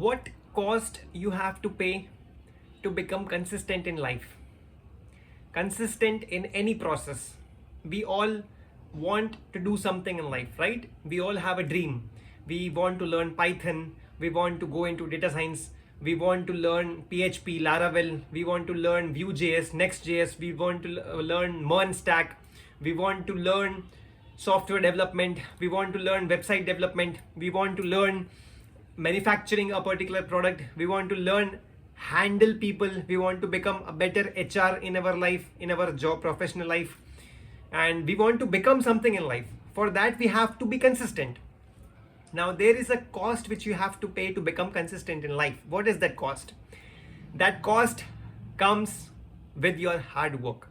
what cost you have to pay to become consistent in life, consistent in any process. We all want to do something in life, right? We all have a dream. We want to learn Python, we want to go into data science, we want to learn PHP, Laravel, we want to learn Vue.js, Next.js, we want to learn MERN stack, we want to learn software development, we want to learn website development, we want to learn manufacturing a particular product, we want to learn handle people, we want to become a better HR in our life, in our job professional life, and we want to become something in life. For that we have to be consistent. Now there is a cost which you have to pay to become consistent in life. What is that cost? That cost comes with your hard work.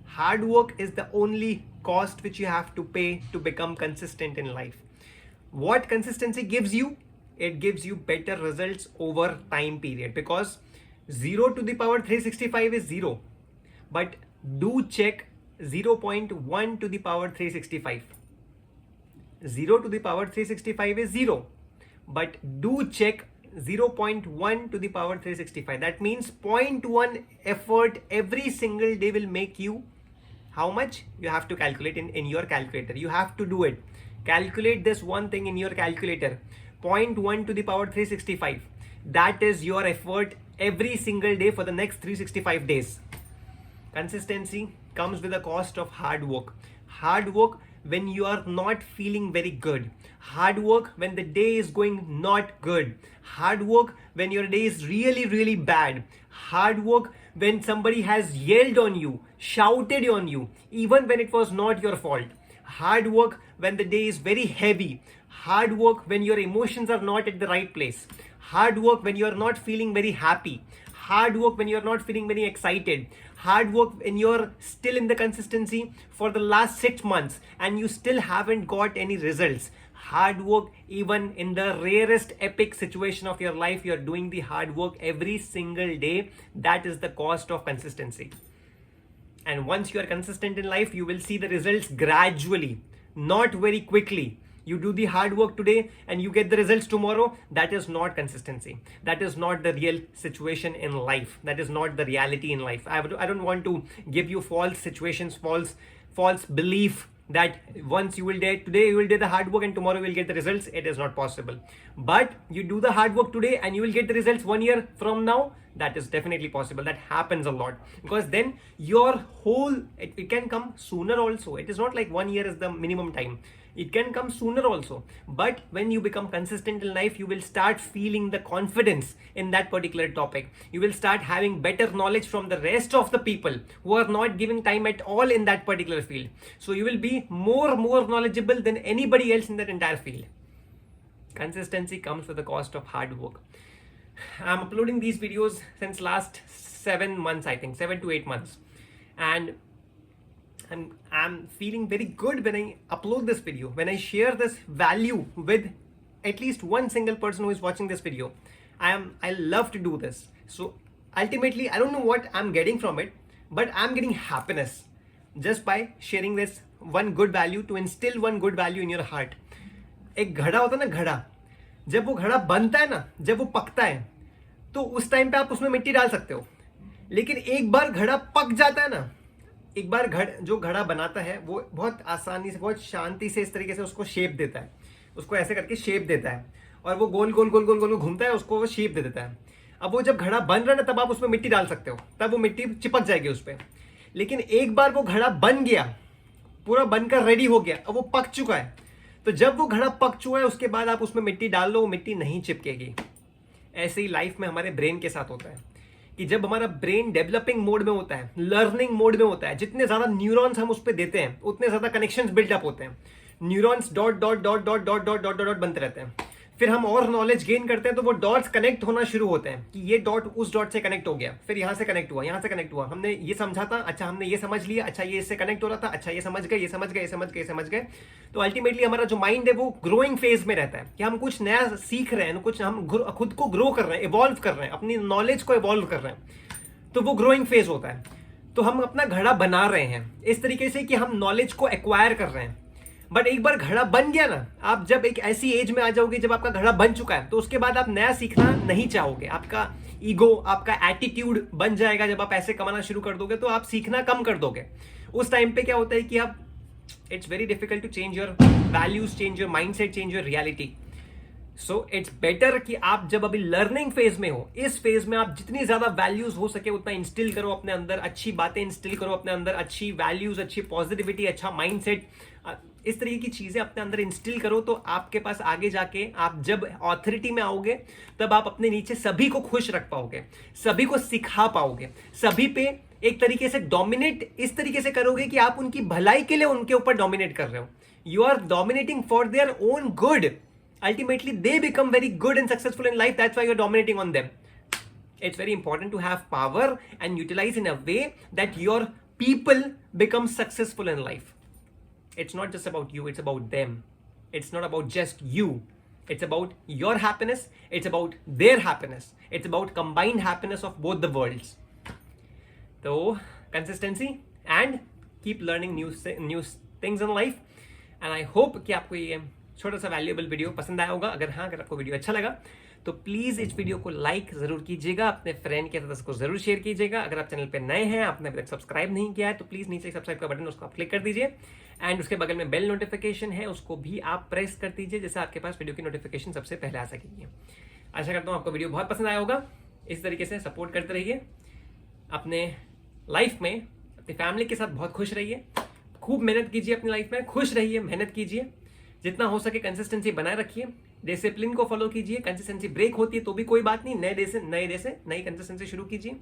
Hard work is the only cost which you have to pay to become consistent in life. What consistency gives you? It gives you better results over time period, because 0 to the power 365 is 0, but do check 0.1 to the power 365. 0 to the power 365 is 0, but do check 0.1 to the power 365. That means 0.1 effort every single day will make you how much? You have to calculate in your calculator. You have to do it. Calculate this one thing in your calculator. 0.1 to the power 365. That is your effort every single day for the next 365 days. Consistency comes with a cost of hard work. Hard work when you are not feeling very good. Hard work when the day is going not good. Hard work when your day is really bad. Hard work when somebody has yelled on you, shouted on you, even when it was not your fault. Hard work when the day is very heavy. Hard work when your emotions are not at the right place. Hard work when you are not feeling very happy. Hard work when you are not feeling very excited. Hard work when you're still in the consistency for the last 6 months and you still haven't got any results. Hard work even in the rarest epic situation of your life, you're doing the hard work every single day. That is the cost of consistency. And once you are consistent in life, you will see the results gradually, not very quickly. You do the hard work today and you get the results tomorrow. That is not consistency. That is not the real situation in life. That is not the reality in life. I don't want to give you false situations, false belief that once you will do today, you will do the hard work and tomorrow you will get the results. It is not possible. But you do the hard work today and you will get the results 1 year from now. That is definitely possible. That happens a lot, because then your whole, it can come sooner also. It is not like 1 year is the minimum time. It can come sooner also. But when you become consistent in life, you will start feeling the confidence in that particular topic. You will start having better knowledge from the rest of the people who are not giving time at all in that particular field. So you will be more knowledgeable than anybody else in that entire field. Consistency comes with the cost of hard work. I'm uploading these videos since last 7 months, I think 7 to 8 months, and I'm feeling very good when I upload this video, when I share this value with at least one single person who is watching this video. I love to do this. So ultimately, I don't know what I'm getting from it, but I'm getting happiness just by sharing this one good value, to instill one good value in your heart. एक घड़ा होता है ना, घड़ा, जब वो घड़ा बनता है ना, जब वो पकता है, तो उस टाइम पे आप उसमें मिट्टी डाल सकते हो. लेकिन एक बार घड़ा पक जाता है ना, एक बार जो घड़ा बनाता है वो बहुत आसानी से, बहुत शांति से इस तरीके से उसको शेप देता है, उसको ऐसे करके शेप देता है, और वो गोल गोल गोल गोल गोल घूमता है, उसको वो शेप दे देता है. अब वो जब घड़ा बन रहा है ना, तब आप उसमें मिट्टी डाल सकते हो, तब वो मिट्टी चिपक जाएगी उस पर. लेकिन एक बार वो घड़ा बन गया, पूरा बनकर रेडी हो गया, अब वो पक चुका है, तो जब वो घड़ा पक चुका है उसके बाद आप उसमें मिट्टी डाल लो, वो मिट्टी नहीं चिपकेगी. ऐसे ही लाइफ में हमारे ब्रेन के साथ होता है कि जब हमारा ब्रेन डेवलपिंग मोड में होता है, लर्निंग मोड में होता है, जितने ज्यादा न्यूरॉन्स हम उस पर देते हैं उतने ज्यादा कनेक्शंस बिल्डअप होते हैं. Neurons dot dot dot dot dot dot dot dot बनते रहते हैं. फिर हम और नॉलेज गेन करते हैं तो वो डॉट्स कनेक्ट होना शुरू होते हैं कि ये डॉट उस डॉट से कनेक्ट हो गया, फिर यहाँ से कनेक्ट हुआ, यहाँ से कनेक्ट हुआ, हमने ये समझा था, अच्छा हमने ये समझ लिया, अच्छा ये इससे कनेक्ट हो रहा था, अच्छा ये समझ गए, ये समझ गए, ये समझ गए, ये समझ गए. तो अल्टीमेटली हमारा जो माइंड है वो ग्रोइंग फेज में रहता है कि हम कुछ नया सीख रहे हैं, कुछ हम खुद को ग्रो कर रहे हैं, इवॉल्व कर रहे हैं, अपनी नॉलेज को इवॉल्व कर रहे हैं. तो वो ग्रोइंग फेज होता है. तो हम अपना घड़ा बना रहे हैं इस तरीके से कि हम नॉलेज को एक्वायर कर रहे हैं. बट एक बार घड़ा बन गया ना, आप जब एक ऐसी एज में आ जाओगे जब आपका घड़ा बन चुका है, तो उसके बाद आप नया सीखना नहीं चाहोगे। आपका ईगो, आपका एटीट्यूड बन जाएगा। जब आप पैसे कमाना शुरू कर दोगे तो आप सीखना कम कर दोगे। उस टाइम पे क्या होता है कि आप, it's very difficult to change your values, change your mindset, change your reality. So it's better कि आप जब अभी लर्निंग फेज में हो, इस फेज में आप जितनी ज्यादा वैल्यूज हो सके उतना इंस्टिल करो अपने अंदर, अच्छी बातें इंस्टिल करो अपने अंदर, अच्छी वैल्यूज, अच्छी पॉजिटिविटी, अच्छा माइंडसेट, इस तरीके की चीजें अपने अंदर इंस्टिल करो। तो आपके पास आगे जाके आप जब ऑथोरिटी में आओगे तब आप अपने नीचे सभी को खुश रख पाओगे, सभी को सिखा पाओगे, सभी पे एक तरीके से डोमिनेट इस तरीके से करोगे कि आप उनकी भलाई के लिए उनके ऊपर डोमिनेट कर रहे हो। You are dominating for their own good. Ultimately, they become very good and successful in life. That's why you're dominating on them. It's very important to have power and utilize in a way that your people become successful in life. It's not just about you, it's about them. It's not about just you. It's about your happiness, it's about their happiness. It's about combined happiness of both the worlds. So, consistency and keep learning new things in life. And I hope कि आपको ये छोटा सा valuable video पसंद आया होगा। अगर हाँ, अगर आपको वीडियो अच्छा लगा तो प्लीज़ इस वीडियो को लाइक ज़रूर कीजिएगा, अपने फ्रेंड के साथ इसको ज़रूर शेयर कीजिएगा। अगर आप चैनल पे नए हैं, आपने अभी तक सब्सक्राइब नहीं किया है, तो प्लीज़ नीचे सब्सक्राइब का बटन उसको आप क्लिक कर दीजिए। एंड उसके बगल में बेल नोटिफिकेशन है, उसको भी आप प्रेस कर दीजिए, जिससे आपके पास वीडियो की नोटिफिकेशन सबसे पहले आ सकेगी। आशा करता हूँ आपको वीडियो बहुत पसंद आया होगा। इस तरीके से सपोर्ट करते रहिए, अपने लाइफ में अपनी फैमिली के साथ बहुत खुश रहिए, खूब मेहनत कीजिए, अपनी लाइफ में खुश रहिए, मेहनत कीजिए, जितना हो सके कंसिस्टेंसी बनाए रखिए, डिसिप्लिन को फॉलो कीजिए। कंसिस्टेंसी ब्रेक होती है तो भी कोई बात नहीं, नए डे से नई कंसिस्टेंसी शुरू कीजिए,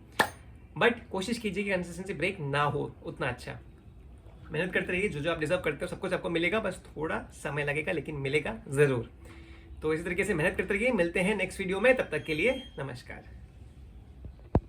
बट कोशिश कीजिए कि कंसिस्टेंसी ब्रेक ना हो, उतना अच्छा। मेहनत करते रहिए, जो आप डिजर्व करते हो सब कुछ आपको मिलेगा, बस थोड़ा समय लगेगा लेकिन मिलेगा ज़रूर। तो इसी तरीके से मेहनत करते रहिए। मिलते हैं नेक्स्ट वीडियो में, तब तक के लिए नमस्कार।